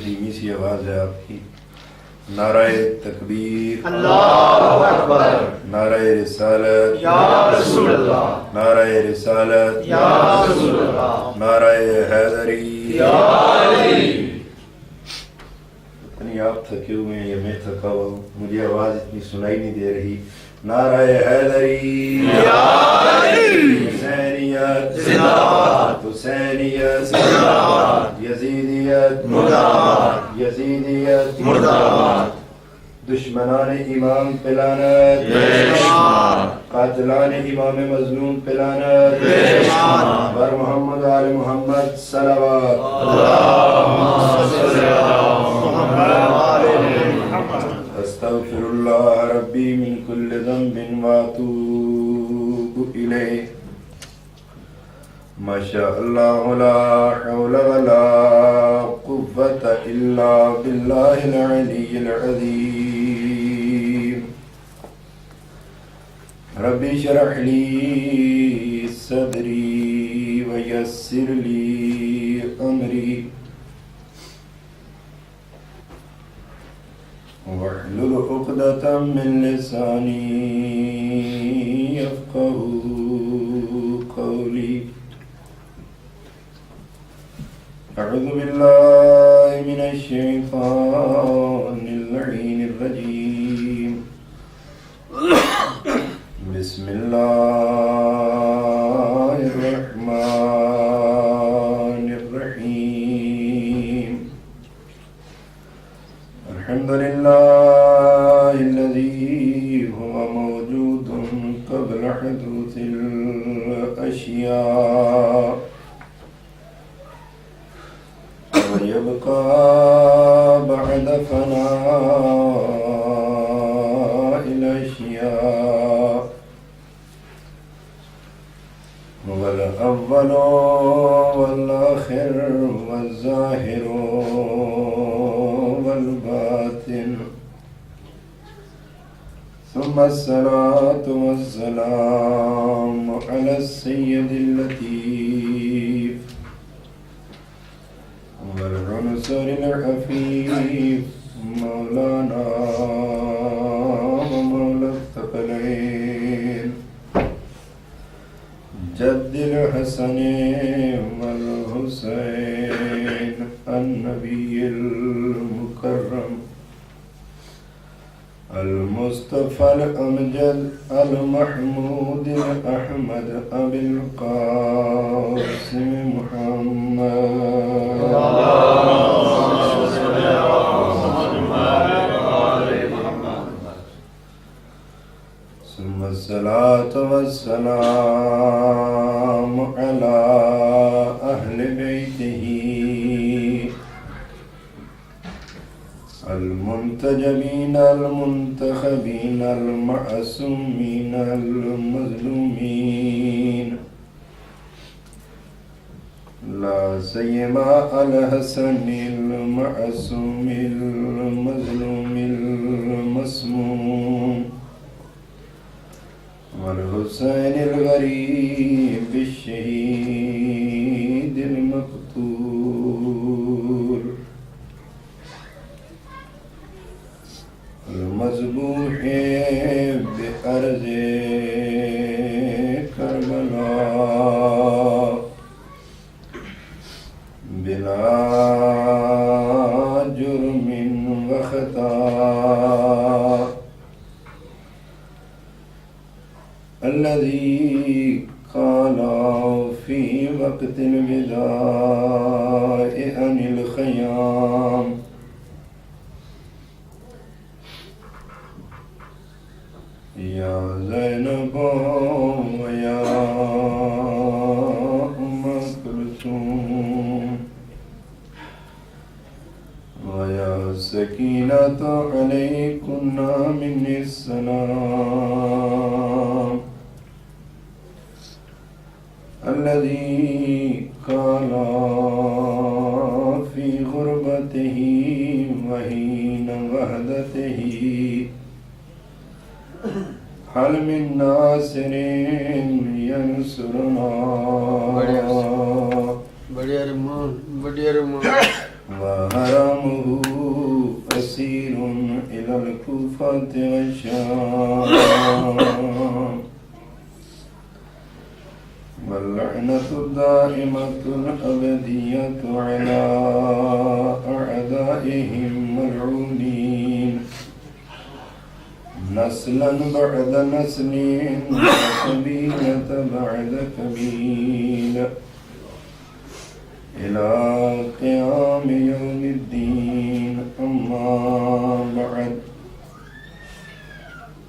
دھیمی سی آواز ہے آپ کی. نعرہ تکبیر، اللہ اکبر، نعرہ رسالت یا رسول اللہ، نعرہ رسالت یا رسول اللہ، نعرہ حیدری. یا علی. یعنی آپ تھکے ہوئے ہیں یا میں تھکا ہوا ہوں، مجھے آواز اتنی سنائی نہیں دے رہی. نعرہ حیدری، یا علی. حسینیت زندہ باد، حسینیت زندہ باد، یزیدیت مردہ باد، یزیدیت مردہ باد. دشمنان امام پہ لعنت، بے شمار، قاتلان امام مظلوم پہ لعنت، بے شمار. بر محمد آل محمد صلوات. اللہم صل علی محمد وآل محمد. استغفر اللہ ربی من کل ذنب واتوب الیہ. ما شاء اللہ لا حول ولا قوة الا باللہ العلی العظیم. ربی اشرح لی صدری ویسر لی امری واحلل عقدة من لسانی یفقهوا قولی. اعوذ باللہ من الشیطان اللعین الرجیم. بسم اللہ الرحمن الرحیم. الحمد للہ الذی هو موجود قبل حدوث الاشیاء ويبقى بعد فناء الأشياء. هو الأول والآخر والظاهر والباطن. ثم الصلاة والسلام على السيد اللطيف والعنصر الخفيف مولانا ومولى الثقلين جد الحسن والحسين النبي المكرم المصطفى الأمجد المحمود الأحمد أبي القاسم محمد. اللهم صل على محمد وآل محمد. ثم الصلاة والسلام على أهل بيته المنتجبين المنتخبين المعصومين المظلومين، لا سيما الحسن المعصوم المظلوم المسموم، والحسين الغريب الشهيد المقتول المذبوح بأرض كربلاء بلا جرم وخطأ، الذي قال في وقت الوداع عن الخيام: يا زينب ويا أم كلثوم ويا سكينة عليكن مني السلام، الذي قال في غربته وحين وحدته: هل من ناصر ينصرنا. بڑے ارمان وحرمه أسير إلى الكوفة والشام واللعنة الدائمة الأبدية على أعدائهم ملعونين نسلا بعد نسل وقبيلة بعد قبيلة إلى قيام يوم الدين. أما بعد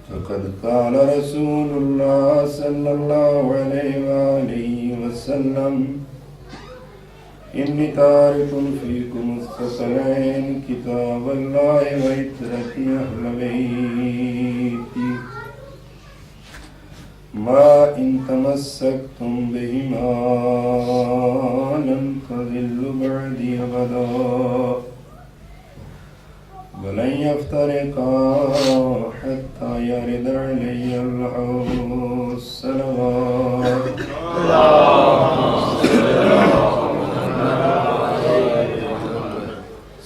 فقد قال رسول الله صلى الله عليه وآله وسلم إني تارك فيكم الثقلين كتاب الله وعترتي أهل بيتي ما إن تمسكتم بهما لن تضلوا بعدي أبدا ولن يفترقا حتى يرد علي الحوض. الصلوات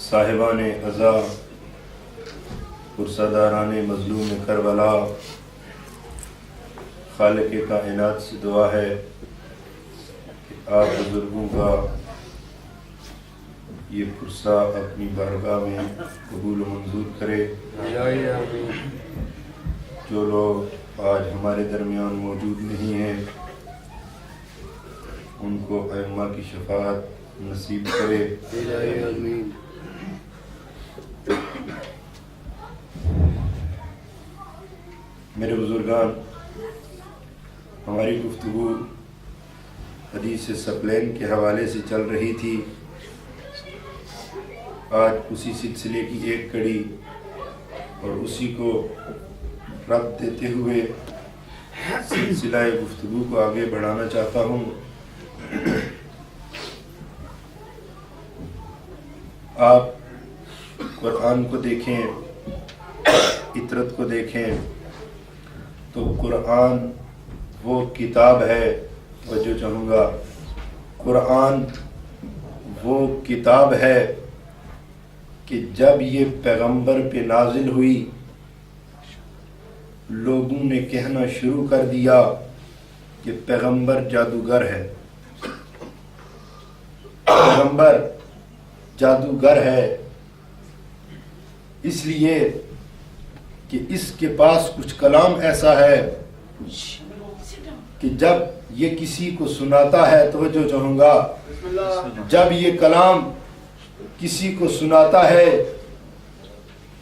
صاحبان عزا پرسداران مظلوم کربلا، خالق کائنات سے دعا ہے کہ آپ بزرگوں کا یہ پرسہ اپنی بارگاہ میں قبول و منظور کرے. جو لوگ آج ہمارے درمیان موجود نہیں ہیں ان کو ائمہ کی شفاعت نصیب کرے. میرے بزرگان، ہماری گفتگو حدیث ثقلین کے حوالے سے چل رہی تھی. آج اسی سلسلے کی ایک کڑی اور اسی کو رد دیتے ہوئے سلسلہ گفتگو کو آگے بڑھانا چاہتا ہوں. آپ قرآن کو دیکھیں، عطرت کو دیکھیں تو قرآن وہ کتاب ہے، توجہ چاہوں گا، قرآن وہ کتاب ہے کہ جب یہ پیغمبر پہ نازل ہوئی لوگوں نے کہنا شروع کر دیا کہ پیغمبر جادوگر ہے، پیغمبر جادوگر ہے، اس لیے کہ اس کے پاس کچھ کلام ایسا ہے کہ جب یہ کسی کو سناتا ہے، توجہ چاہوں گا، جب یہ کلام کسی کو سناتا ہے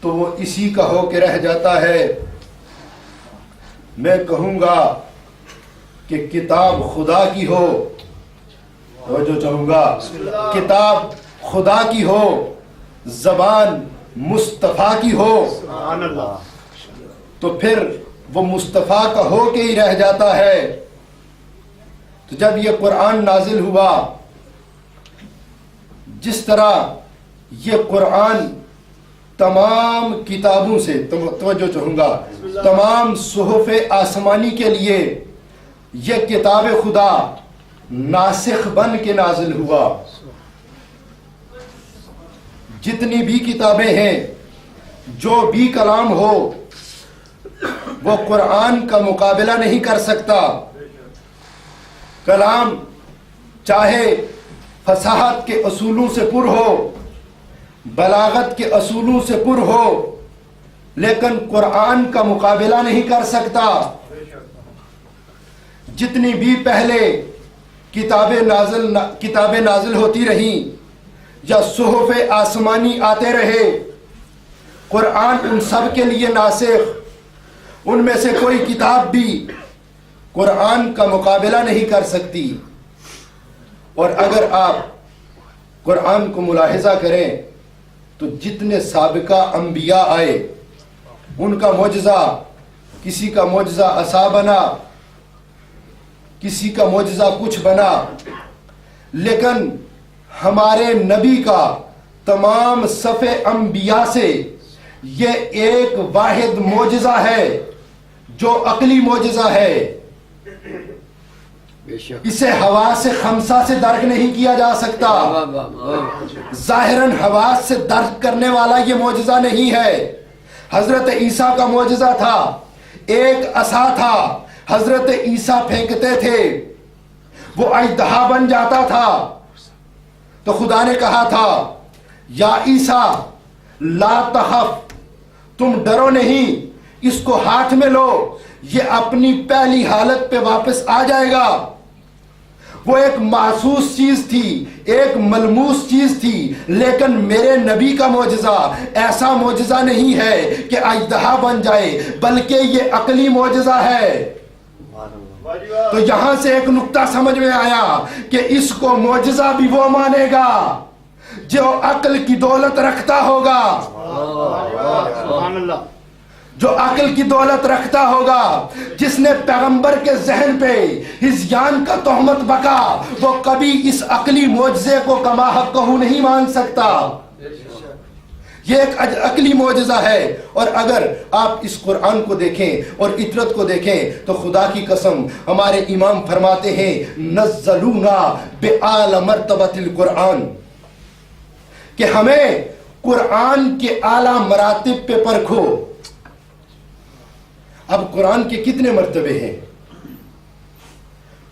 تو وہ اسی کا ہو کے رہ جاتا ہے. میں کہوں گا کہ کتاب خدا کی ہو، توجہ چاہوں گا، کتاب خدا کی ہو، زبان مصطفیٰ کی ہو تو پھر وہ مصطفیٰ کا ہو کے ہی رہ جاتا ہے. تو جب یہ قرآن نازل ہوا، جس طرح یہ قرآن تمام کتابوں سے، توجہ چاہوں گا، تمام صحف آسمانی کے لیے یہ کتاب خدا ناسخ بن کے نازل ہوا. جتنی بھی کتابیں ہیں، جو بھی کلام ہو، وہ قرآن کا مقابلہ نہیں کر سکتا. کلام چاہے فصاحت کے اصولوں سے پر ہو، بلاغت کے اصولوں سے پر ہو، لیکن قرآن کا مقابلہ نہیں کر سکتا. جتنی بھی پہلے کتابیں نازل ہوتی رہیں یا صحف آسمانی آتے رہے، قرآن ان سب کے لیے ناسخ. ان میں سے کوئی کتاب بھی قرآن کا مقابلہ نہیں کر سکتی. اور اگر آپ قرآن کو ملاحظہ کریں تو جتنے سابقہ انبیاء آئے ان کا معجزہ، کسی کا معجزہ عصا بنا، کسی کا معجزہ کچھ بنا، لیکن ہمارے نبی کا تمام صف انبیاء سے یہ ایک واحد معجزہ ہے جو عقلی معجزہ ہے. اسے حواس خمسہ سے درک نہیں کیا جا سکتا. ظاہراً حواس سے درک کرنے والا یہ معجزہ نہیں ہے. حضرت عیسیٰ کا معجزہ تھا، ایک عصا تھا، حضرت عیسیٰ پھینکتے تھے، وہ اژدہا بن جاتا تھا. تو خدا نے کہا تھا یا عیسیٰ لا تخف، تم ڈرو نہیں، اس کو ہاتھ میں لو، یہ اپنی پہلی حالت پہ واپس آ جائے گا. وہ ایک محسوس چیز تھی، ایک ملموس چیز تھی، لیکن میرے نبی کا معجزہ ایسا معجزہ نہیں ہے کہ اژدہا بن جائے، بلکہ یہ عقلی معجزہ ہے. تو یہاں سے ایک نقطہ سمجھ میں آیا کہ اس کو معجزہ بھی وہ مانے گا جو عقل کی دولت رکھتا ہوگا، جو عقل کی دولت رکھتا ہوگا. جس نے پیغمبر کے ذہن پہ ہذیان کا تہمت بکا، وہ کبھی اس عقلی معجزے کو کما حقہ نہیں مان سکتا. یہ ایک عقلی معجزہ ہے. اور اگر آپ اس قرآن کو دیکھیں اور اطرت کو دیکھیں تو خدا کی قسم ہمارے امام فرماتے ہیں نزلونا بِأَعْلَى مرتبۃ القرآن، کہ ہمیں قرآن کے اعلیٰ مراتب پہ پرکھو. اب قرآن کے کتنے مرتبے ہیں؟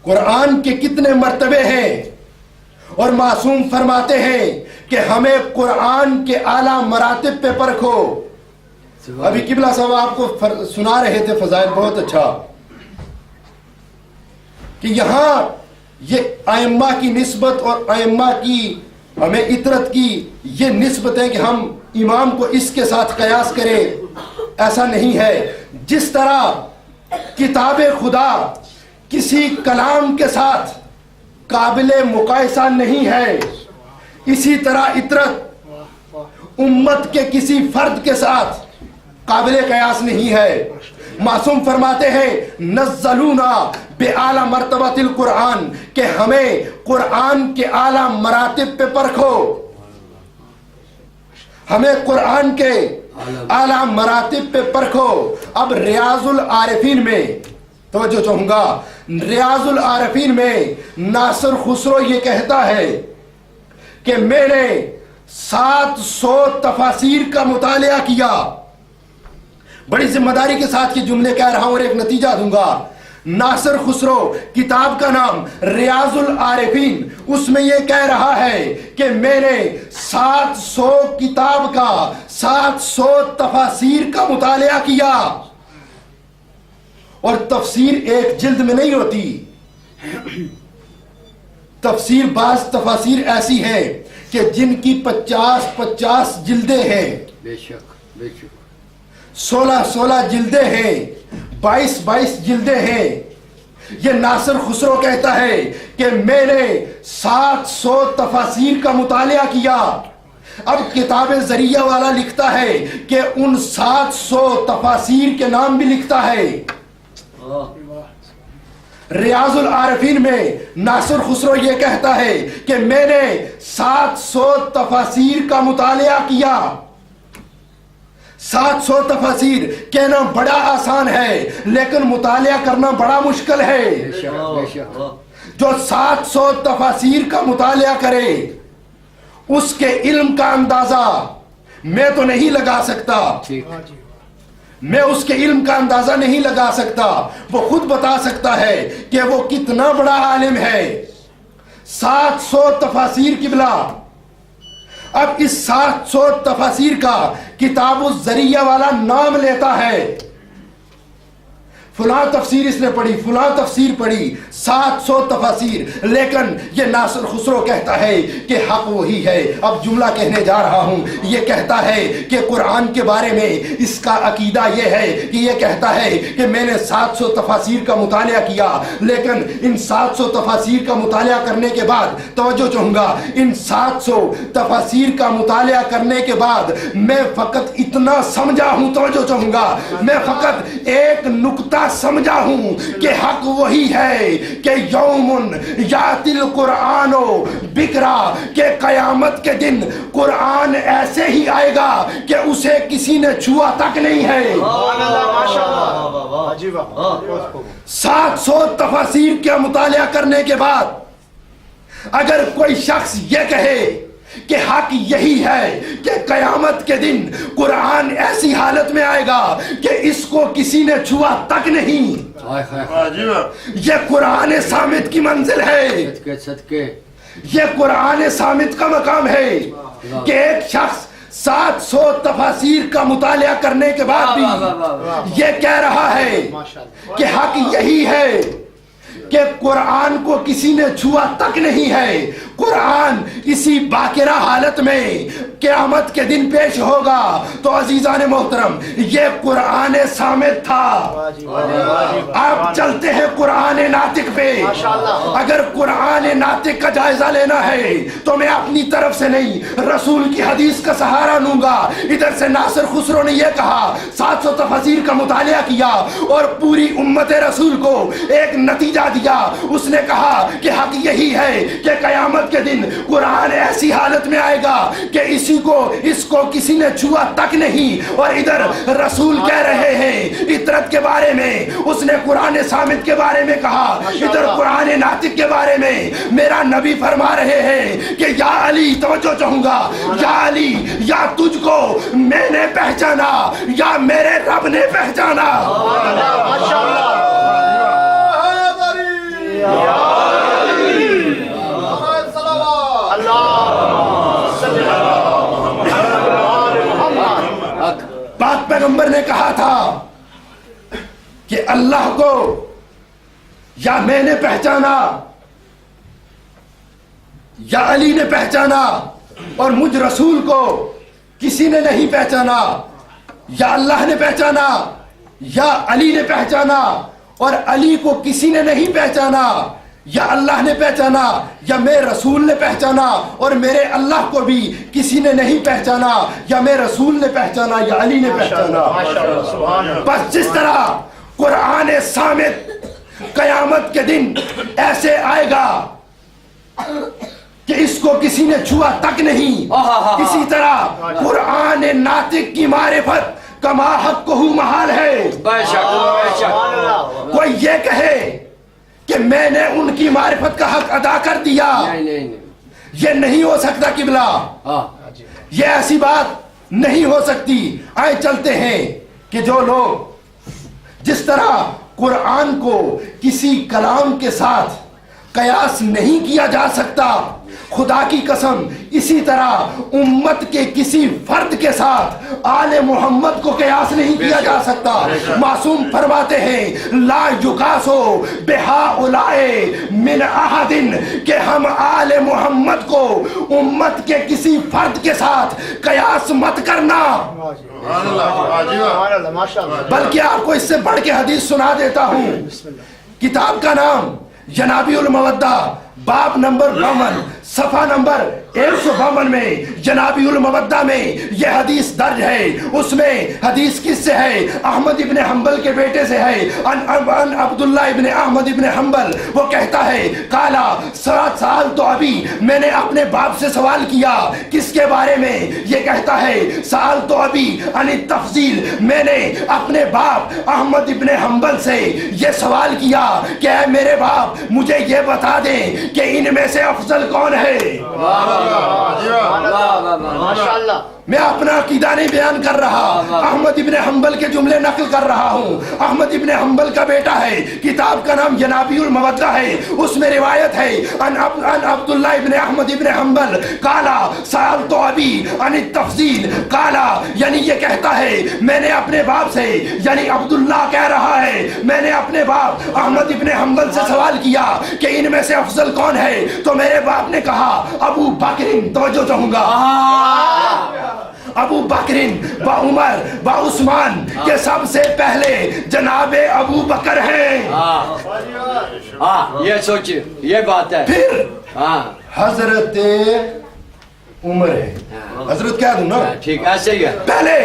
قرآن کے کتنے مرتبے ہیں؟ اور معصوم فرماتے ہیں کہ ہمیں قرآن کے اعلیٰ مراتب پہ پرکھو. ابھی قبلہ صاحب آپ کو سنا رہے تھے فضائل، بہت اچھا، کہ یہاں یہ ائمہ کی نسبت اور ائمہ کی ہمیں اطرت کی یہ نسبت ہے کہ ہم امام کو اس کے ساتھ قیاس کریں، ایسا نہیں ہے. جس طرح کتاب خدا کسی کلام کے ساتھ قابل مقایسہ نہیں ہے، اسی طرح اطرت امت کے کسی فرد کے ساتھ قابل قیاس نہیں ہے. معصوم فرماتے ہیں نزلونا بِأَعْلَى مرتبۃ القرآن، کہ ہمیں قرآن کے اعلیٰ مراتب پہ پرکھو، ہمیں قرآن کے اعلیٰ مراتب پہ پرکھو. اب ریاض العارفین میں توجہ چاہوں گا، ریاض العارفین میں ناصر خسرو یہ کہتا ہے کہ میں نے 700 تفاسیر کا مطالعہ کیا. بڑی ذمہ داری کے ساتھ یہ جملے کہہ رہا ہوں اور ایک نتیجہ دوں گا. ناصر خسرو، کتاب کا نام ریاض العارفین، اس میں یہ کہہ رہا ہے کہ میں نے 700 کتاب کا 700 تفاسیر کا مطالعہ کیا. اور تفسیر ایک جلد میں نہیں ہوتی. تفسیر بعض تفاسیر ایسی ہیں کہ جن کی 50 جلدیں ہیں، بے شک بے شک، 16 جلدیں ہیں، 22 جلدیں ہیں. یہ ناصر خسرو کہتا ہے کہ میں نے 700 تفاسیر کا مطالعہ کیا. اب کتاب ذریعہ والا لکھتا ہے کہ ان 700 تفاسیر کے نام بھی لکھتا ہے. ریاض العارفین میں ناصر خسرو یہ کہتا ہے کہ میں نے 700 تفاسیر کا مطالعہ کیا. 700 تفاسیر کہنا بڑا آسان ہے لیکن مطالعہ کرنا بڑا مشکل ہے. جو 700 تفاسیر کا مطالعہ کرے اس کے علم کا اندازہ میں تو نہیں لگا سکتا، میں اس کے علم کا اندازہ نہیں لگا سکتا. وہ خود بتا سکتا ہے کہ وہ کتنا بڑا عالم ہے. 700 تفاسیر قبلہ. اب اس 700 تفاسیر کا کتاب الذریعہ والا نام لیتا ہے، فلاں تفسیر اس نے پڑھی، فلاں تفسیر پڑھی، 700 تفاسیر. لیکن یہ ناصر خسرو کہتا ہے کہ حق وہی ہے. اب جملہ کہنے جا رہا ہوں. یہ کہتا ہے کہ قرآن کے بارے میں اس کا عقیدہ یہ ہے کہ یہ کہتا ہے کہ میں نے 700 تفاسیر کا مطالعہ کیا، لیکن ان 700 تفاسیر کا مطالعہ کرنے کے بعد توجہ چاہوں گا، ان 700 تفاسیر کا مطالعہ کرنے کے بعد میں فقط اتنا سمجھا ہوں، توجہ چاہوں گا، میں فقط ایک نقطہ بات سمجھا ہوں کہ حق وہی ہے کہ یومن یاتی القرآن بکرا، کہ قیامت کے دن قرآن ایسے ہی آئے گا کہ اسے کسی نے چھوا تک نہیں ہے۔ 700 تفاسیر کا مطالعہ کرنے کے بعد اگر کوئی شخص یہ کہے کہ حق یہی ہے کہ قیامت کے دن قرآن ایسی حالت میں آئے گا کہ اس کو کسی نے چھوا تک نہیں، یہ قرآن صامت کی منزل ہے، یہ قرآن صامت کا مقام ہے کہ ایک شخص 700 تفاسیر کا مطالعہ کرنے کے بعد بھی یہ کہہ رہا ہے کہ حق یہی ہے کہ قرآن کو کسی نے چھوا تک نہیں ہے، قرآن اسی باقرہ حالت میں قیامت کے دن پیش ہوگا۔ تو عزیزان محترم، یہ قرآن صامت تھا۔ آپ چلتے ہیں قرآن ناطق پہ۔ اگر قرآن ناطق کا جائزہ لینا ہے تو میں اپنی طرف سے نہیں، رسول کی حدیث کا سہارا لوں گا۔ ادھر سے ناصر خسرو نے یہ کہا، 700 تفاسیر کا مطالعہ کیا اور پوری امت رسول کو ایک نتیجہ دیا۔ اس نے کہا کہ حق یہی ہے کہ قیامت کے دن قرآن ایسی حالت میں آئے گا کہ اس کو کسی نے چھوا تک نہیں۔ اور ادھر رسول کہہ رہے ہیں اطرت کے بارے میں، اس نے قرآن صامت کے بارے میں کہا، ادھر قرآن ناطق کے بارے میں میرا نبی فرما رہے ہیں کہ یا علی، توجہ چاہوں گا، یا علی، یا تجھ کو میں نے پہچانا یا میرے رب نے پہچانا۔ پاک پیغمبر نے کہا تھا کہ اللہ کو یا میں نے پہچانا یا علی نے پہچانا، اور مجھ رسول کو کسی نے نہیں پہچانا، یا اللہ نے پہچانا یا علی نے پہچانا، اور علی کو کسی نے نہیں پہچانا، یا اللہ نے پہچانا یا میرے رسول نے پہچانا، اور میرے اللہ کو بھی کسی نے نہیں پہچانا، یا میرے رسول نے پہچانا یا علی نے پہچانا۔ بس جس طرح قرآن صامت قیامت کے دن ایسے آئے گا کہ اس کو کسی نے چھوا تک نہیں، اسی طرح قرآن ناطق کی معرفت کما حق محال ہے۔ کوئی یہ کہے کہ میں نے ان کی معرفت کا حق ادا کر دیا، یہ نہیں ہو سکتا قبلہ، یہ ایسی بات نہیں ہو سکتی۔ آئے چلتے ہیں کہ جو لوگ جس طرح قرآن کو کسی کلام کے ساتھ قیاس نہیں کیا جا سکتا، خدا کی قسم اسی طرح امت کے کسی فرد کے ساتھ آل محمد کو قیاس نہیں کیا جا سکتا۔ معصوم فرماتے ہیں لا یقاسو بہؤلاء من احد، کہ ہم آل محمد کو امت کے کسی فرد کے ساتھ قیاس مت کرنا۔ بلکہ آپ کو اس سے بڑھ کے حدیث سنا دیتا ہوں۔ کتاب کا نام جنابی المودہ، باب نمبر 52، صفحہ نمبر 152 میں جنابی المودہ میں یہ حدیث درج ہے۔ اس میں حدیث کس سے ہے؟ احمد ابن حنبل کے بیٹے سے ہے، ان عبداللہ ابن احمد ابن حنبل۔ وہ کہتا ہے کالا سال تو ابھی میں نے اپنے باپ سے سوال کیا، کس کے بارے میں؟ یہ کہتا ہے سال تو ابھی ان التفضیل، میں نے اپنے باپ احمد ابن حنبل سے یہ سوال کیا کہ اے میرے باپ مجھے یہ بتا دیں کہ ان میں سے افضل کون ہے؟ میں اپنا عقیدہ نہیں بیان کر رہا، احمد ابن حنبل کے جملے نقل کر رہا ہوں۔ احمد ابن حنبل کا بیٹا ہے، کتاب کا نام جنابی المودہ ہے، اس میں روایت ہے ان عبداللہ ابن احمد ابن حنبل کالا سألت ابی عن التفضیل، کالا یعنی یہ کہتا ہے میں نے اپنے باپ سے، یعنی عبداللہ کہہ رہا ہے میں نے اپنے باپ احمد ابن حنبل سے سوال کیا کہ ان میں سے افضل کون ہے؟ تو میرے باپ نے کہا ابو بکر، توجہ چاہوں گا، ابو بکر و عمر و عثمان کے سب سے پہلے جناب ابو بکر ہیں۔ یہ سوچیے، یہ بات ہے، پھر حضرت عمر ہے، حضرت کہہ دوں نا؟ ٹھیک ہے، صحیح ہے. پہلے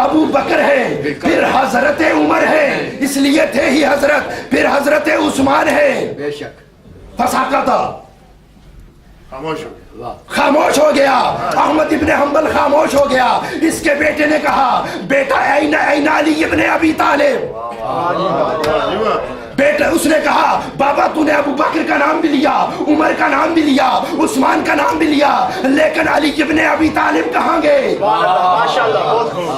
ابو بکر ہے، پھر حضرت عمر ہے، اس لیے تھے ہی حضرت، پھر حضرت عثمان ہے. بے شک. فساکا تھا، خاموش ہو گیا. واہ. خاموش ہو گیا. احمد ابن حنبل خاموش ہو گیا. اس کے بیٹے نے کہا بیٹا این علی ابن ابی طالب. بیٹا اس نے کہا بابا تو نے ابو بکر کا نام بھی لیا، عمر کا نام بھی لیا، عثمان کا نام بھی لیا، لیکن علی ابن ابی طالب کہاں گئے؟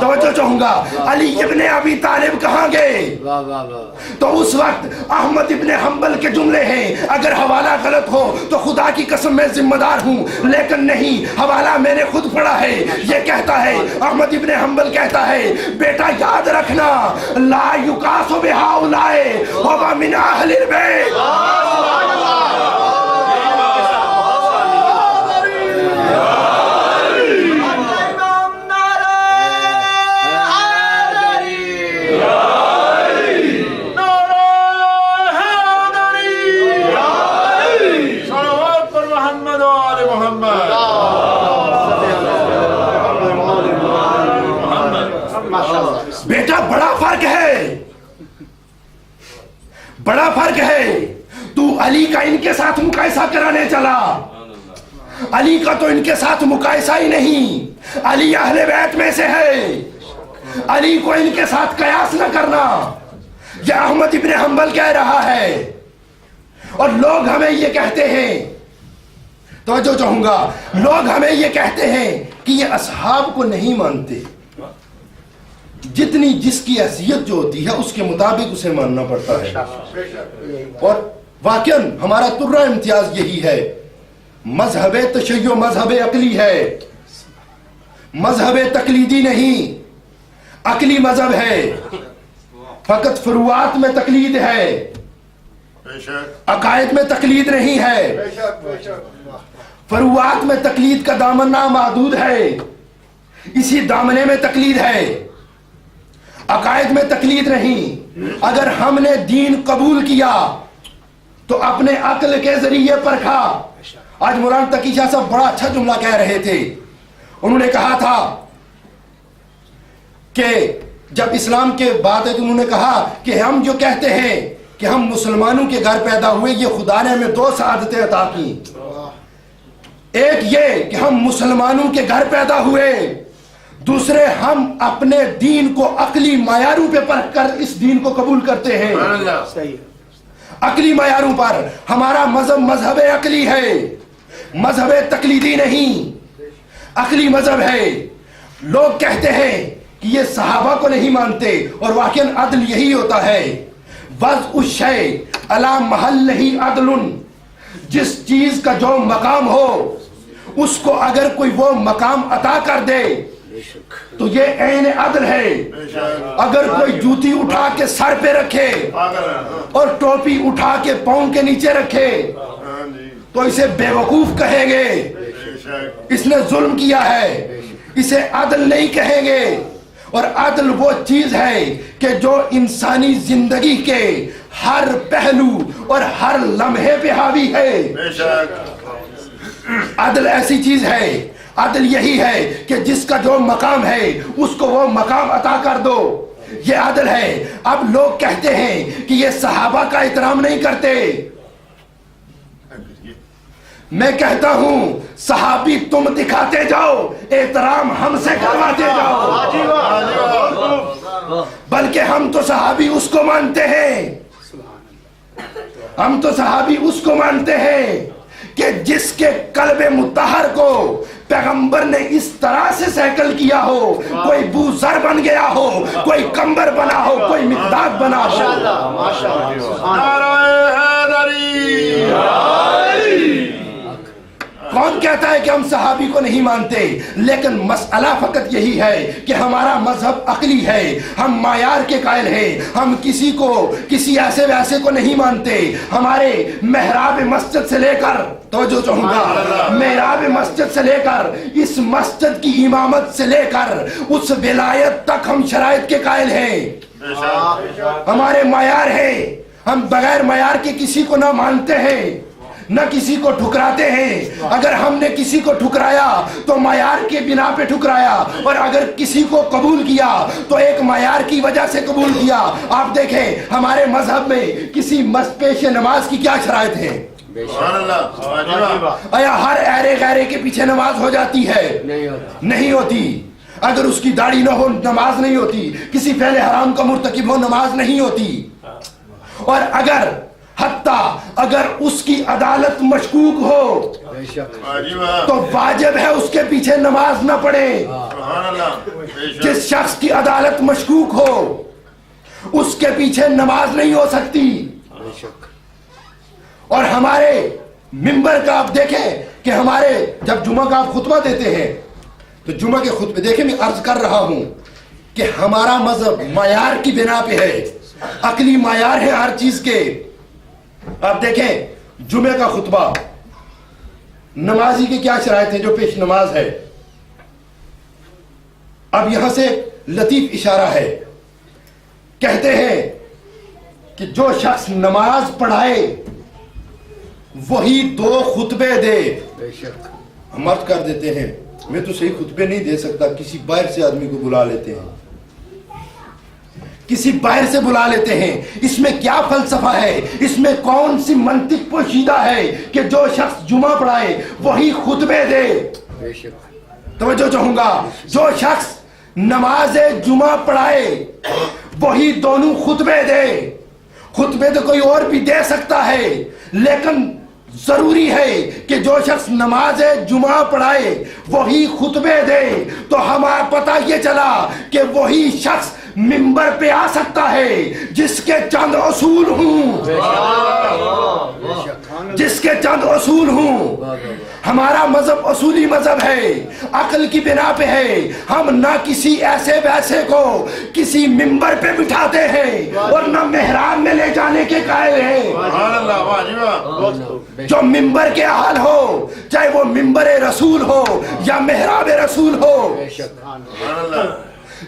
توجہ چاہوں گا، علی ابن ابی طالب کہاں گئے؟ واہ واہ واہ. تو اس وقت احمد ابن حنبل کے جملے ہیں، اگر حوالہ غلط ہو تو خدا کی قسم میں ذمہ دار ہوں، لیکن نہیں، حوالہ میں نے خود پڑھا ہے. یہ کہتا ہے، احمد ابن حنبل کہتا ہے بیٹا یاد رکھنا لا یقاس بہؤلاء وهو من اہل البیت. بیٹا بڑا فرق ہے، بڑا فرق ہے. تو علی کا ان کے ساتھ مقایسہ کرانے چلا، علی کا تو ان کے ساتھ مقایسہ ہی نہیں. علی اہل بیت میں سے ہے، علی کو ان کے ساتھ قیاس نہ کرنا. یہ احمد ابن حنبل کہہ رہا ہے، اور لوگ ہمیں یہ کہتے ہیں، توجہ چاہوں گا، لوگ ہمیں یہ کہتے ہیں کہ یہ اصحاب کو نہیں مانتے. جتنی جس کی حیثیت جو ہوتی ہے اس کے مطابق اسے ماننا پڑتا ہے. اور واقعاً ہمارا ترہ امتیاز یہی ہے. مذہب تشیع مذہب عقلی ہے، مذہب تقلیدی نہیں. عقلی مذہب ہے، فقط فروعات میں تقلید ہے، عقائد میں تقلید نہیں ہے. فروعات میں تقلید کا دامن نامحدود ہے، اسی دامنے میں تقلید ہے، عقائد میں تقلید نہیں. اگر ہم نے دین قبول کیا تو اپنے عقل کے ذریعے پرکھا. آج مولانا تقی شاہ صاحب بڑا اچھا جملہ کہہ رہے تھے. انہوں نے کہا تھا کہ جب اسلام کے بات ہے تو انہوں نے کہا کہ ہم جو کہتے ہیں کہ ہم مسلمانوں کے گھر پیدا ہوئے، یہ خدا نے ہمیں دو سعادتیں عطا کی. ایک یہ کہ ہم مسلمانوں کے گھر پیدا ہوئے، دوسرے ہم اپنے دین کو عقلی معیاروں پہ پرکھ کر اس دین کو قبول کرتے ہیں. عقلی معیاروں پر. ہمارا مذہب مذہب عقلی ہے، مذہب تقلیدی نہیں، عقلی مذہب ہے. لوگ کہتے ہیں کہ یہ صحابہ کو نہیں مانتے، اور واقعاً عدل یہی ہوتا ہے. وضع الشیء علی محلہ عدل. جس چیز کا جو مقام ہو اس کو اگر کوئی وہ مقام عطا کر دے تو یہ عین عدل ہے. اگر کوئی جوتی اٹھا کے سر پہ رکھے اور ٹوپی اٹھا کے پاؤں کے نیچے رکھے تو اسے بے وقوف کہیں گے، اس نے ظلم کیا ہے، اسے عدل نہیں کہیں گے. اور عدل وہ چیز ہے کہ جو انسانی زندگی کے ہر پہلو اور ہر لمحے پہ حاوی ہے. عدل ایسی چیز ہے، عدل یہی ہے کہ جس کا جو مقام ہے اس کو وہ مقام عطا کر دو. یہ عدل ہے. اب لوگ کہتے ہیں کہ یہ صحابہ کا احترام نہیں کرتے. میں کہتا ہوں صحابی تم دکھاتے جاؤ، احترام ہم سے کرواتے جاؤ. بلکہ ہم تو صحابی اس کو مانتے ہیں، ہم تو صحابی اس کو مانتے ہیں کہ جس کے قلب مطہر کو پیغمبر نے اس طرح سے سیکل کیا ہو، کوئی بوذر بن گیا ہو، کوئی کمبر بنا ہو، کوئی مقداد بنا ہو. کون کہتا ہے کہ ہم صحابی کو نہیں مانتے؟ لیکن مسئلہ فقط یہی ہے کہ ہمارا مذہب عقلی ہے، ہم معیار کے قائل ہیں، ہم کسی کو کسی ایسے ویسے کو نہیں مانتے. ہمارے محراب مسجد سے لے کر، توجہ چاہوں گا، محراب مسجد سے لے کر اس مسجد کی امامت سے لے کر اس ولایت تک ہم شرائط کے قائل ہیں. ہمارے معیار ہیں، ہم بغیر معیار کے کسی کو نہ مانتے ہیں. نہ کسی کو ٹھکراتے ہیں. اگر ہم نے کسی کو ٹھکرایا تو معیار کے بنا پہ ٹھکرایا, اور اگر کسی کو قبول کیا تو ایک معیار کی وجہ سے قبول کیا. آپ دیکھیں ہمارے مذہب میں کسی پیش نماز کی کیا شرائط ہیں؟ آیا ہر ایرے غیرے کے پیچھے نماز ہو جاتی ہے؟ نہیں ہوتی. اگر اس کی داڑھی نہ ہو نماز نہیں ہوتی. کسی فعل حرام کا مرتکب ہو نماز نہیں ہوتی. اور اگر حتیٰ اگر اس کی عدالت مشکوک ہو تو واجب ہے اس کے پیچھے نماز نہ پڑھے. جس شخص کی عدالت مشکوک ہو اس کے پیچھے نماز نہیں ہو سکتی. اور ہمارے منبر کا آپ دیکھیں کہ ہمارے جب جمعہ کا آپ خطبہ دیتے ہیں تو جمعہ کے خطبے دیکھیں, میں عرض کر رہا ہوں کہ ہمارا مذہب معیار کی بنا پہ ہے, عقلی معیار ہے ہر چیز کے. آپ دیکھیں جمعہ کا خطبہ, نمازی کے کیا شرائط ہیں جو پیش نماز ہے. اب یہاں سے لطیف اشارہ ہے, کہتے ہیں کہ جو شخص نماز پڑھائے وہی 2 خطبے دے. ہم عرض کر دیتے ہیں میں تو صحیح خطبے نہیں دے سکتا, کسی باہر سے آدمی کو بلا لیتے ہیں, کسی باہر سے بلا لیتے ہیں. اس میں کیا فلسفہ ہے, اس میں کون سی منطق پوشیدہ ہے کہ جو شخص جمعہ پڑھائے وہی خطبے دے. توجہ چاہوں گا, جو شخص نماز جمعہ پڑھائے وہی دونوں خطبے دے. خطبے تو کوئی اور بھی دے سکتا ہے, لیکن ضروری ہے کہ جو شخص نماز جمعہ پڑھائے وہی خطبے دے. تو ہمارا پتہ یہ چلا کہ وہی شخص منبر پہ آ سکتا ہے جس کے چند اصول ہوں, جس کے چند اصول ہوں. ہمارا مذہب اصولی مذہب ہے, عقل کی بنا پہ ہے. ہم نہ کسی ایسے ویسے کو کسی منبر پہ بٹھاتے ہیں اور نہ محراب میں لے جانے کے قائل ہیں. جو منبر کے اہل ہو, چاہے وہ منبر رسول ہو یا محراب رسول ہو,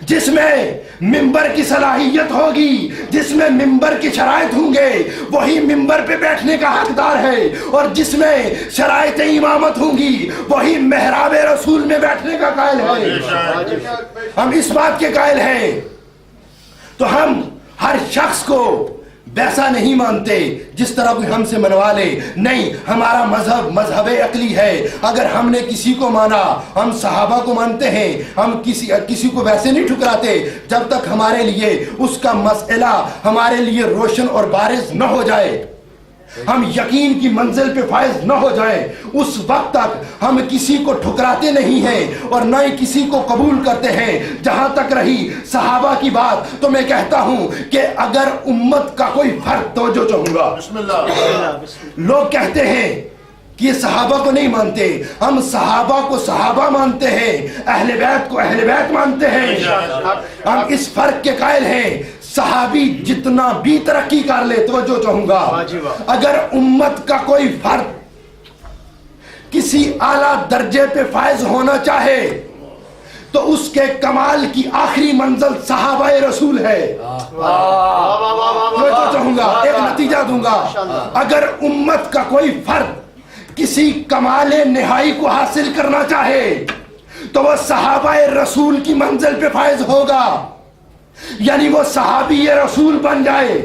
جس میں منبر کی صلاحیت ہوگی, جس میں منبر کی شرائط ہوں گے وہی منبر پہ بیٹھنے کا حقدار ہے, اور جس میں شرائط امامت ہوں گی وہی محراب رسول میں بیٹھنے کا قائل ہے. ہم اس بات کے قائل ہیں. تو ہم ہر شخص کو ویسا نہیں مانتے جس طرح کوئی ہم سے منوا لے. نہیں, ہمارا مذہب مذہب عقلی ہے. اگر ہم نے کسی کو مانا, ہم صحابہ کو مانتے ہیں, ہم کسی کو ویسے نہیں ٹھکراتے جب تک ہمارے لیے اس کا مسئلہ ہمارے لیے روشن اور بارز نہ ہو جائے, ہم یقین کی منزل پہ فائز نہ ہو جائیں. اس وقت تک ہم کسی کو ٹھکراتے نہیں ہیں اور نہ ہی کسی کو قبول کرتے ہیں. جہاں تک رہی صحابہ کی بات, تو میں کہتا ہوں کہ اگر امت کا کوئی فرد, توجہ چاہوں گا, لوگ کہتے ہیں کہ یہ صحابہ کو نہیں مانتے, ہم صحابہ کو صحابہ مانتے ہیں, اہل بیت کو اہل بیت مانتے ہیں. ہم اس فرق کے قائل ہیں, صحابی جتنا بھی ترقی کر لے, توجہ چاہوں گا, اگر امت کا کوئی فرد کسی اعلیٰ درجے پہ فائز ہونا چاہے تو اس کے کمال کی آخری منزل صحابہ رسول ہے. توجہ چاہوں گا, ایک نتیجہ دوں گا, اگر امت کا کوئی فرد کسی کمال نہائی کو حاصل کرنا چاہے تو وہ صحابہ رسول کی منزل پہ فائز ہوگا, یعنی وہ صحابی رسول بن جائے.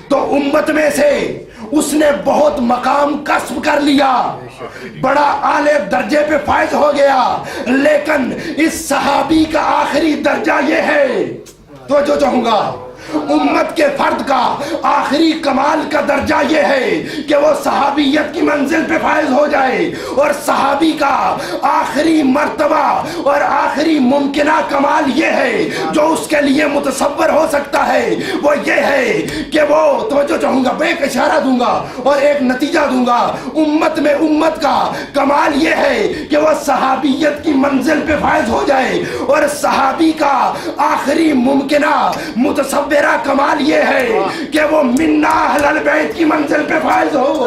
تو امت میں سے اس نے بہت مقام کسب کر لیا, بڑا اعلی درجے پہ فائز ہو گیا, لیکن اس صحابی کا آخری درجہ یہ ہے, تو جو چاہوں گا, امت کے فرد کا آخری کمال کا درجہ یہ ہے کہ وہ صحابیت کی منزل پہ فائز ہو جائے, اور صحابی کا آخری مرتبہ اور آخری ممکنہ کمال یہ ہے جو اس کے لیے متصور ہو سکتا ہے, وہ یہ ہے کہ وہ, توجہ چاہوں گا, ایک اشارہ دوں گا اور ایک نتیجہ دوں گا, امت میں امت کا کمال یہ ہے کہ وہ صحابیت کی منزل پہ فائز ہو جائے, اور صحابی کا آخری ممکنہ متصور میرا کمال یہ ہے کہ وہ منا اہل البیت کی منزل پہ فائز ہو.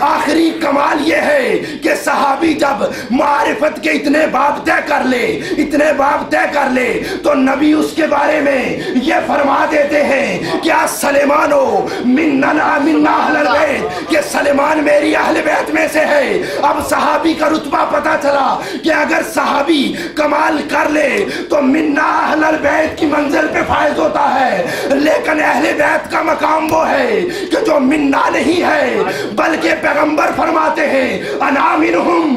آخری کمال یہ ہے کہ صحابی جب معرفت کے اتنے باب طے کر لے اتنے باب طے کر لے تو نبی اس کے بارے میں یہ فرما دیتے ہیں کہ سلیمانو مننا اہل البیت، کہ سلیمان میری اہل بیت میں سے ہے۔ اب صحابی کا رتبہ پتا چلا کہ اگر صحابی کمال کر لے تو منا اہل البیت کی منزل پہ فائز ہوتا ہے، لیکن اہل بیت کا مقام وہ ہے کہ جو منا نہیں ہے، بلکہ پیغمبر فرماتے ہیں انا منہم۔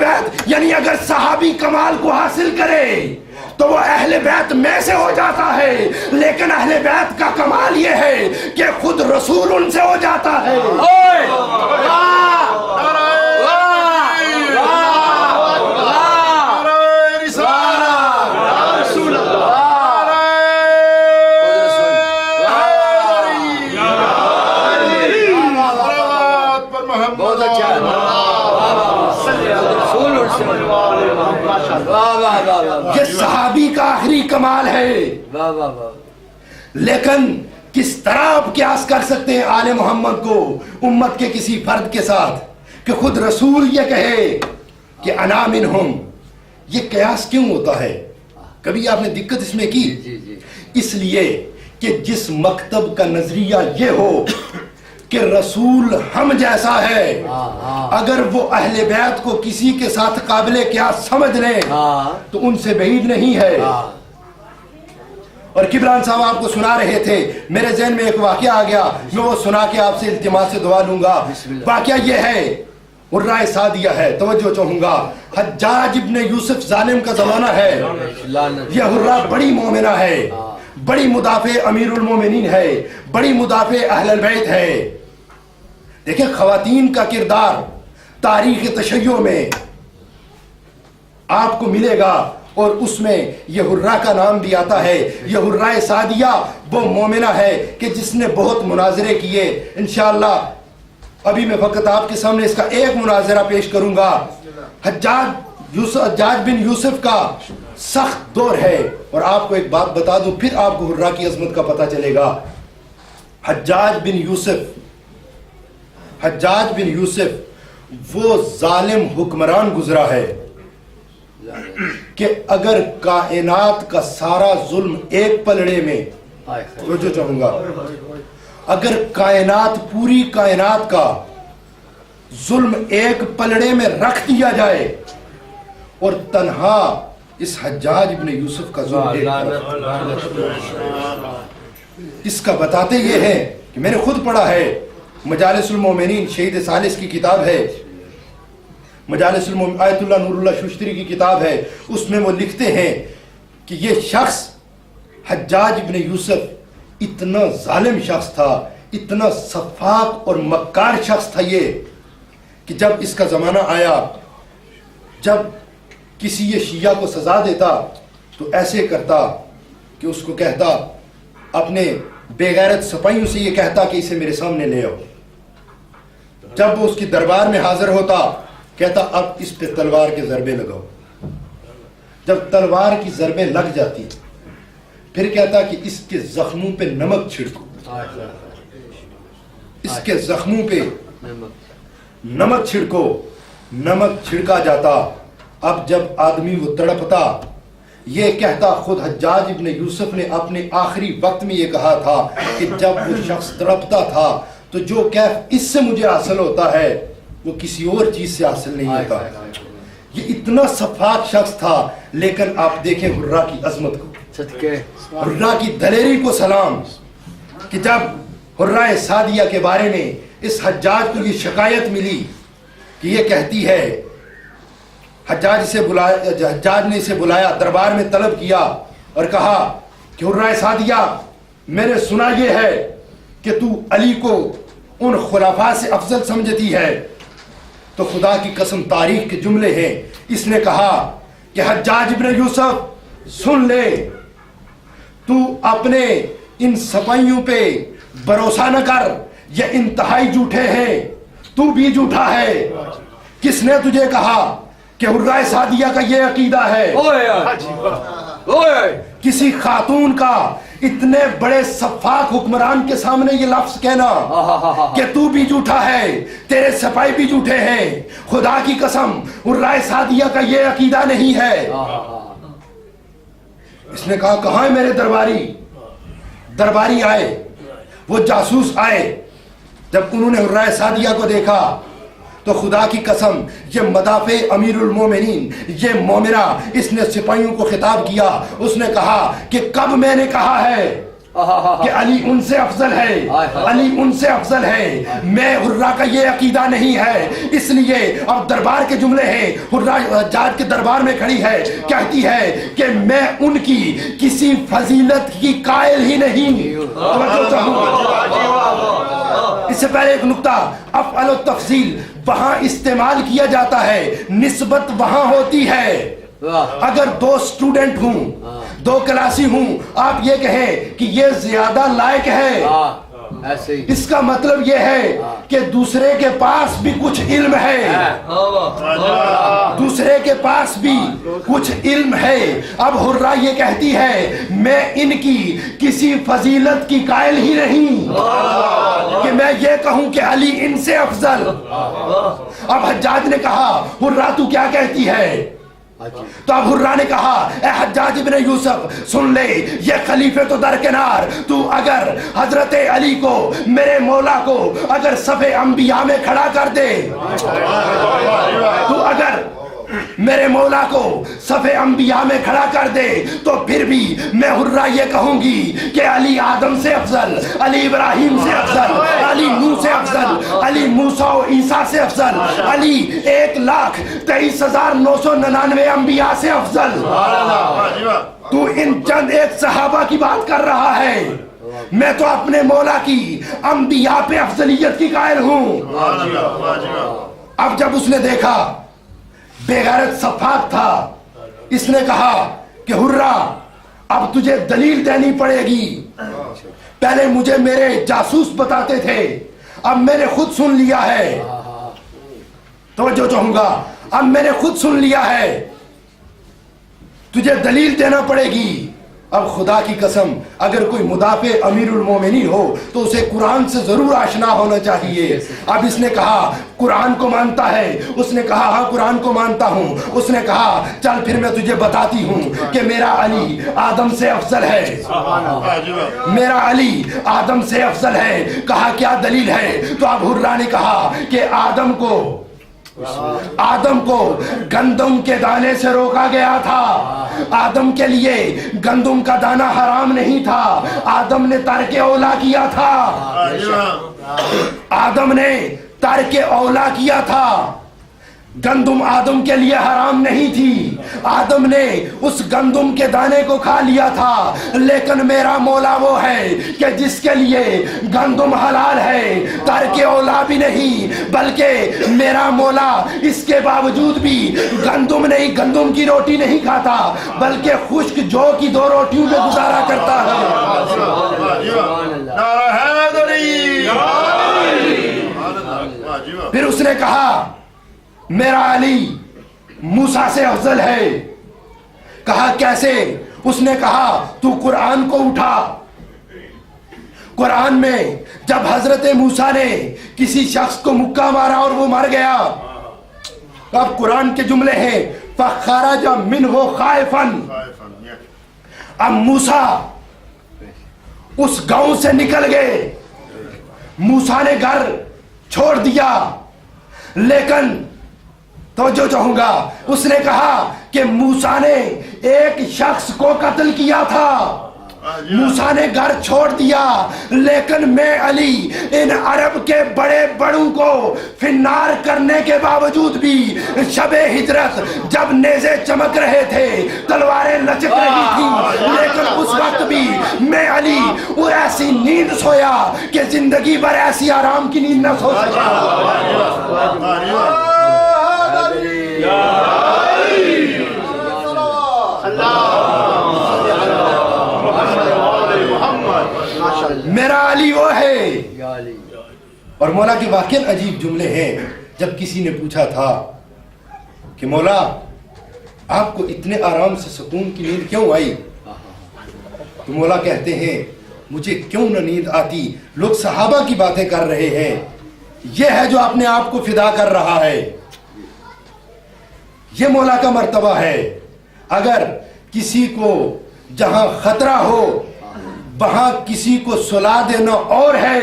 بیت یعنی اگر صحابی کمال کو حاصل کرے تو وہ اہل بیت میں سے ہو جاتا ہے، لیکن اہل بیت کا کمال یہ ہے کہ خود رسول ان سے ہو جاتا ہے۔ بہت اچھا ہے۔ واہ واہ واہ واہ یہ صحابی کا آخری کمال ہے۔ واہ واہ واہ۔ لیکن کس طرح آپ قیاس کر سکتے ہیں آل محمد کو امت کے کسی فرد کے ساتھ کہ خود رسول یہ کہے کہ انا منہم؟ یہ قیاس کیوں ہوتا ہے؟ کبھی آپ نے دقت اس میں کی؟ اس لیے کہ جس مکتب کا نظریہ یہ ہو کہ رسول ہم جیسا ہے، اگر وہ اہل بیت کو کسی کے ساتھ قابل قیاس سمجھ لیں تو ان سے بعید نہیں ہے۔ اور کبران صاحب آپ کو سنا رہے تھے، میرے ذہن میں ایک واقعہ آ گیا، میں وہ سنا کے آپ سے التماس سے دعا لوں گا۔ واقعہ یہ ہے، حرہ سعدیہ ہے، توجہ چاہوں گا۔ حجاج ابن یوسف ظالم کا زمانہ ہے، یہ حرہ بڑی مومنہ ہے، بڑی مدافع امیر المومنین ہے، بڑی مدافع اہل البیت ہے۔ دیکھیں خواتین کا کردار تاریخ تشیع میں آپ کو ملے گا، اور اس میں یہ حرہ کا نام بھی آتا ہے۔ یہ حرہ سعدیہ وہ مومنہ ہے کہ جس نے بہت مناظرے کیے۔ انشاءاللہ ابھی میں فقط آپ کے سامنے اس کا ایک مناظرہ پیش کروں گا۔ حجاج بن یوسف کا سخت دور ہے، اور آپ کو ایک بات بتا دوں پھر آپ کو حرہ کی عظمت کا پتہ چلے گا۔ حجاج بن یوسف وہ ظالم حکمران گزرا ہے کہ اگر کائنات کا سارا ظلم ایک پلڑے میں، توجہ چاہوں گا، اگر کائنات پوری کائنات کا ظلم ایک پلڑے میں رکھ دیا جائے اور تنہا اس حجاج ابن یوسف کا ظلم ایک اس کا بتاتے یہ ہیں کہ میں نے خود پڑھا ہے، مجالس المومنین شہید ثالث کی کتاب ہے، مجالس المومنین آیت اللہ نور اللہ ششتری کی کتاب ہے، اس میں وہ لکھتے ہیں کہ یہ شخص حجاج ابن یوسف اتنا ظالم شخص تھا، اتنا سفاک اور مکار شخص تھا یہ، کہ جب اس کا زمانہ آیا، جب کسی یہ شیعہ کو سزا دیتا تو ایسے کرتا کہ اس کو کہتا، اپنے بے غیرت سپاہیوں سے یہ کہتا کہ اسے میرے سامنے لے آؤ۔ جب وہ اس کی دربار میں حاضر ہوتا کہتا اب اس پہ تلوار کے ضربے لگاؤ۔ جب تلوار کی ضربیں لگ جاتی پھر کہتا کہ اس کے زخموں پہ نمک چھڑکو، اس کے زخموں پہ نمک چھڑکو۔ نمک چھڑکا جاتا۔ اب جب آدمی وہ تڑپتا، یہ کہتا، خود حجاج ابن یوسف نے اپنے آخری وقت میں یہ کہا تھا کہ جب وہ شخص تڑپتا تھا تو جو کیف اس سے مجھے حاصل ہوتا ہے وہ کسی اور چیز سے حاصل نہیں ہوتا۔ یہ اتنا صفاک شخص تھا، لیکن آپ دیکھیں حرہ کی عظمت کو، حرہ کی دلیری کو سلام، کہ جب حرہ سعدیہ کے بارے میں اس حجاج کو یہ شکایت ملی کہ یہ کہتی ہے، حجاج نے اسے بلایا، دربار میں طلب کیا اور کہا کہ حرہ سعدیہ میں نے سنا یہ ہے کہ تو علی کو ان خلفاء سے افضل سمجھتی ہے، تو خدا کی قسم تاریخ کے جملے ہیں۔ اس نے کہا کہ حجاج ابن یوسف سن لے، تو اپنے ان سپاہیوں پہ بھروسہ نہ کر، یہ انتہائی جھوٹے ہیں، تو بھی جھوٹا ہے۔ کس نے تجھے کہا کہ حرہ سعدیہ کا یہ عقیدہ ہے؟ کسی خاتون کا اتنے بڑے سفاک حکمران کے سامنے یہ لفظ کہنا کہ تو بھی جھوٹا ہے، تیرے سپاہی بھی جھوٹے ہیں، خدا کی قسم حرہ سعدیہ کا یہ عقیدہ نہیں ہے۔ اس نے کہا کہاں ہے میرے درباری؟ درباری آئے، وہ جاسوس آئے، جب انہوں نے حرہ سعدیہ کو دیکھا تو خدا کی قسم یہ مدافع امیر المومنین، یہ مومنہ، اس نے سپاہیوں کو خطاب کیا، اس نے کہا کہ کب میں نے کہا ہے کہ علی ان سے افضل ہے، علی ان سے افضل ہے؟ میں حرہ کا یہ عقیدہ نہیں ہے، اس لیے اب دربار کے جملے ہیں، حرہ حجاج کے دربار میں کھڑی ہے، کہتی ہے کہ میں ان کی کسی فضیلت کی قائل ہی نہیں۔ اس سے پہلے ایک نقطہ، افعل و تفضیل وہاں استعمال کیا جاتا ہے، نسبت وہاں ہوتی ہے۔ اگر دو سٹوڈنٹ ہوں، دو کلاسی ہوں، آپ یہ کہیں کہ یہ زیادہ لائق ہے، اس کا مطلب یہ ہے کہ دوسرے کے پاس بھی کچھ علم ہے، دوسرے کے پاس بھی کچھ علم ہے۔ اب حرہ یہ کہتی ہے میں ان کی کسی فضیلت کی قائل ہی نہیں کہ میں یہ کہوں کہ علی ان سے افضل۔ اب حجاج نے کہا حرہ تو کیا کہتی ہے؟ تو اب حرہ نے کہا اے حجاج ابن یوسف سن لے، یہ خلیفے تو درکنار، تو اگر حضرت علی کو، میرے مولا کو اگر صف انبیاء میں کھڑا کر دے، تو اگر میرے مولا کو صف انبیاء میں کھڑا کر دے تو پھر بھی میں حرہ یہ کہوں گی کہ علی آدم سے افضل، علی ابراہیم سے افضل، علی نوح سے افضل، علی موسیٰ و عیسیٰ سے افضل، علی 1,23,999 انبیاء سے افضل۔ تو ان چند ایک صحابہ کی بات کر رہا ہے، میں تو اپنے مولا کی انبیاء پہ افضلیت کی قائل ہوں۔ اب جب اس نے دیکھا بے غیرت سفاک تھا، اس نے کہا کہ حرہ اب تجھے دلیل دینی پڑے گی، پہلے مجھے میرے جاسوس بتاتے تھے، اب میں نے خود سن لیا ہے، توجہ چاہوں گا، اب میں نے خود سن لیا ہے، تجھے دلیل دینا پڑے گی۔ اب خدا کی قسم اگر کوئی مدافع امیر المومنین ہو تو اسے قرآن سے ضرور آشنا ہونا چاہیے۔ اب اس نے کہا قرآن کو مانتا ہے، اس نے کہا ہاں قرآن کو مانتا ہوں، اس نے کہا چل پھر میں تجھے بتاتی ہوں کہ میرا علی آدم سے افضل ہے، میرا علی آدم سے افضل ہے۔ کہا کیا دلیل ہے؟ تو اب حرہ نے کہا کہ آدم کو گندم کے دانے سے روکا گیا تھا، آدم کے لیے گندم کا دانہ حرام نہیں تھا، آدم نے ترک اولا کیا تھا، آدم نے ترک اولا کیا تھا، گندم آدم کے لیے حرام نہیں تھی، آدم نے اس گندم کے دانے کو کھا لیا تھا، لیکن میرا مولا وہ ہے کہ جس کے لیے گندم حلال ہے، ترک اولا بھی نہیں، بلکہ میرا مولا اس کے باوجود بھی گندم نہیں، گندم کی روٹی نہیں کھاتا بلکہ خشک جو کی 2 روٹیوں پہ گزارا کرتا ہے۔ پھر اس نے کہا میرا علی موسیٰ سے افضل ہے۔ کہا کیسے؟ اس نے کہا تو قرآن کو اٹھا، قرآن میں جب حضرت موسیٰ نے کسی شخص کو مکہ مارا اور وہ مر گیا، اب قرآن کے جملے ہیں فَخَرَجَ مِنْهُ خَائِفًا، اب موسیٰ اس گاؤں سے نکل گئے، موسیٰ نے گھر چھوڑ دیا، لیکن توجہ چاہوں گا، اس نے کہا کہ موسیٰ نے ایک شخص کو قتل کیا تھا، موسیٰ نے گھر چھوڑ دیا، لیکن میں علی ان عرب کے بڑے بڑوں کو فنار کرنے کے باوجود بھی شب ہجرت جب نیزے چمک رہے تھے، تلواریں لچک رہی تھیں، لیکن اس وقت بھی میں علی وہ ایسی نیند سویا کہ زندگی بھر ایسی آرام کی نیند نہ سو سکا۔ میرا علی وہ ہے۔ اور مولا کے واقعی عجیب جملے ہیں، جب کسی نے پوچھا تھا کہ مولا آپ کو اتنے آرام سے سکون کی نیند کیوں آئی، تو مولا کہتے ہیں مجھے کیوں نہ نیند آتی، لوگ صحابہ کی باتیں کر رہے ہیں، یہ ہے جو اپنے آپ کو فدا کر رہا ہے، یہ مولا کا مرتبہ ہے۔ اگر کسی کو جہاں خطرہ ہو وہاں کسی کو سلا دینا اور ہے،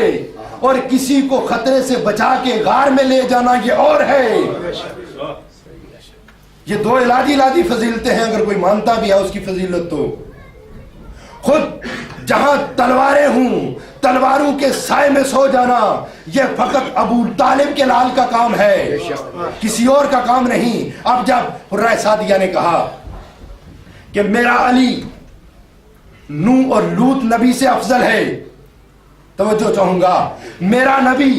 اور کسی کو خطرے سے بچا کے غار میں لے جانا یہ اور ہے۔ یہ دو الادی فضیلتیں ہیں، اگر کوئی مانتا بھی ہے اس کی فضیلت تو۔ خود جہاں تلواریں ہوں تلواروں کے سائے میں سو جانا یہ فقط ابو طالب کے لال کا کام ہے، کسی اور کا کام نہیں۔ اب جب حرہ سعدیہ نے کہا کہ میرا علی نوح اور لوط نبی سے افضل ہے، توجہ چاہوں گا، میرا نبی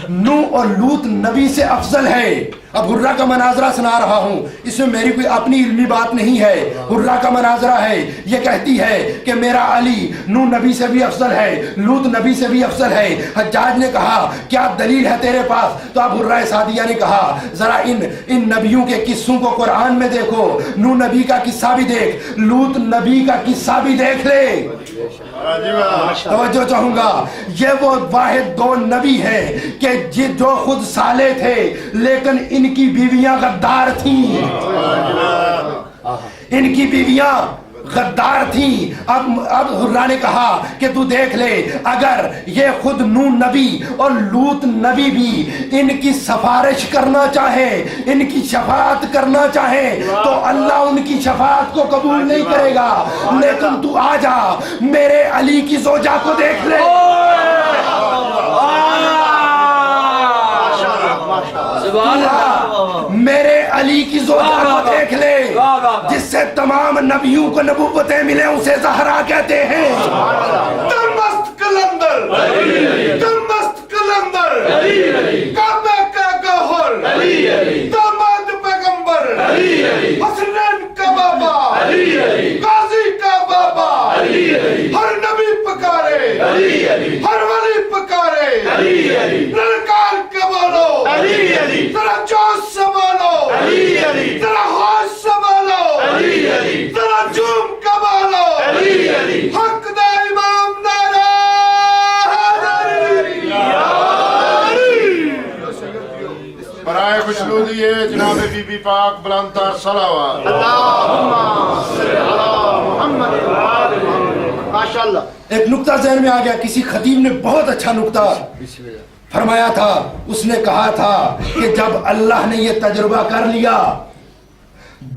نوح اور لوط نبی سے افضل ہے۔ اب حرہ کا مناظرہ سنا رہا ہوں، اس میں میری کوئی اپنی علمی بات نہیں ہے، حرہ کا مناظرہ ہے۔ یہ کہتی ہے کہ میرا علی نوح نبی سے بھی افضل ہے، لوط نبی سے بھی افضل ہے۔ حجاج نے کہا کیا دلیل ہے تیرے پاس؟ تو اب حرہ سعدیہ نے کہا ذرا ان نبیوں کے قصوں کو قرآن میں دیکھو، نوح نبی کا قصہ بھی دیکھ، لوط نبی کا قصہ بھی دیکھ لے۔ توجہ چاہوں گا، یہ وہ واحد دو نبی ہیں کہ جو خود صالح تھے لیکن ان کی بیویاں غدار تھیں، ان کی بیویاں غدار تھیں۔ اب حرہ نے کہا کہ تو دیکھ لے، اگر یہ خود نوح نبی اور لوط نبی بھی ان کی سفارش کرنا چاہیں، ان کی شفاعت کرنا چاہیں تو اللہ ان کی شفاعت کو قبول نہیں کرے گا، لیکن تو آ جا میرے علی کی زوجہ کو دیکھ لے، میرے علی کی زوجہ کو دیکھ لے جس سے تمام نبیوں کو نبوتیں ملے، اسے زہرا کہتے ہیں۔ دمست کلندر دمست کلندر کعبہ کا گوہر داماد پیغمبر حسنین کا بابا قاضی کا بابا، ہر نبی پکارے ہر ولی پکارے، للکار کمالو ذرا جوش سنبھالو، ذرا ہوش سنبھالو، ذرا جوم کمالو، حق دا امام نعرہ برائے خوشنودی ہے جناب بی بی پاک بلندتر صلوات۔ اللہم صلی علی محمد۔ ماشاءاللہ ایک نکتہ ذہن میں آ گیا، کسی خطیب نے بہت اچھا نکتہ فرمایا تھا، اس نے کہا تھا کہ جب اللہ نے یہ تجربہ کر لیا،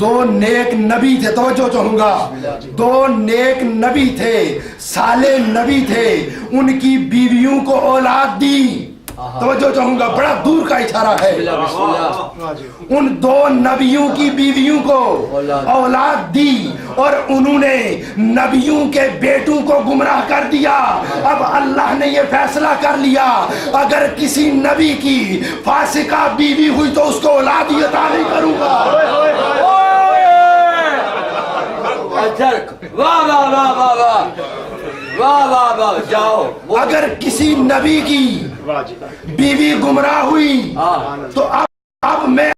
دو نیک نبی تھے، توجہ چاہوں گا، دو نیک نبی تھے، صالح نبی تھے، ان کی بیویوں کو اولاد دی، توجہ چاہوں گا، بڑا دور کا اشارہ ہے، ان دو نبیوں کی بیویوں کو اولاد دی اور انہوں نے نبیوں کے بیٹوں کو گمراہ کر دیا۔ اب اللہ نے یہ فیصلہ کر لیا اگر کسی نبی کی فاسقہ بیوی ہوئی تو اس کو اولاد ہی عطا نہیں کروں گا۔ واہ واہ واہ واہ واہ واہ واہ واہ، جاؤ۔ اگر کسی نبی کی بیوی گمراہ ہوئی تو اب میں